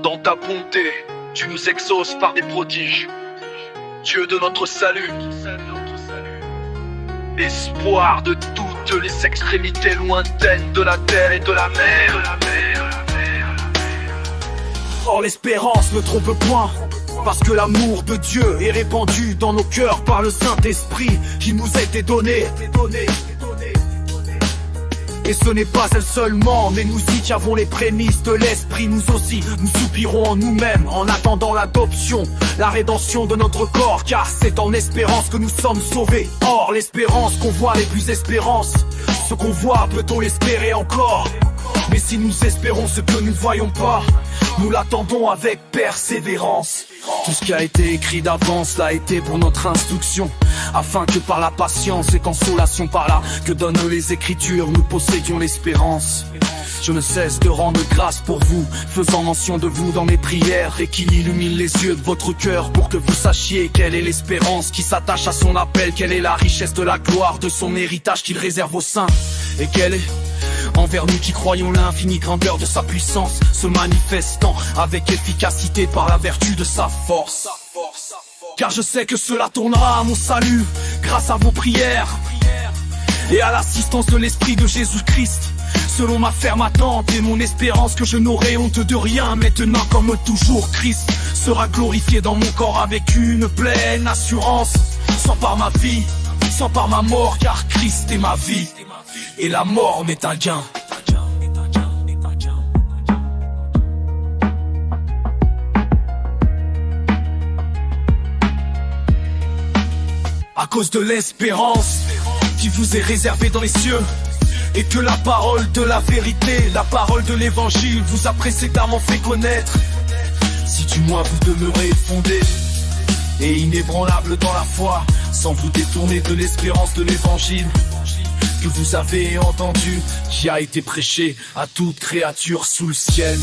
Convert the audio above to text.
Dans ta bonté, tu nous exauces par des prodiges. Dieu de notre salut, espoir de toutes les extrémités lointaines de la terre et de la mer. Or l'espérance ne trompe point, parce que l'amour de Dieu est répandu dans nos cœurs par le Saint-Esprit qui nous a été donné. Et ce n'est pas elle seulement, mais nous y qui avons les prémices de l'esprit. Nous aussi, nous soupirons en nous-mêmes en attendant l'adoption, la rédemption de notre corps, car c'est en espérance que nous sommes sauvés. Or l'espérance qu'on voit n'est plus espérance. Ce qu'on voit, peut-on l'espérer encore? Mais si nous espérons ce que nous ne voyons pas, nous l'attendons avec persévérance. Tout ce qui a été écrit d'avance l'a été pour notre instruction, afin que par la patience et consolation par là que donnent les Écritures, nous possédions l'espérance. Je ne cesse de rendre grâce pour vous, faisant mention de vous dans mes prières, et qu'il illumine les yeux de votre cœur pour que vous sachiez quelle est l'espérance qui s'attache à son appel, quelle est la richesse de la gloire de son héritage qu'il réserve aux saints, et quelle est envers nous qui croyons l'infinie grandeur de sa puissance, se manifestant avec efficacité par la vertu de sa force. Car je sais que cela tournera à mon salut, grâce à vos prières et à l'assistance de l'Esprit de Jésus-Christ. Selon ma ferme attente et mon espérance que je n'aurai honte de rien, maintenant comme toujours Christ sera glorifié dans mon corps avec une pleine assurance, sans par ma vie, sans par ma mort, car Christ est ma vie et la mort m'est un gain. À cause de l'espérance qui vous est réservée dans les cieux, et que la parole de la vérité, la parole de l'évangile vous a précédemment fait connaître, si du moins vous demeurez fondés et inébranlables dans la foi, sans vous détourner de l'espérance de l'évangile que vous avez entendu, qui a été prêché à toute créature sous le ciel.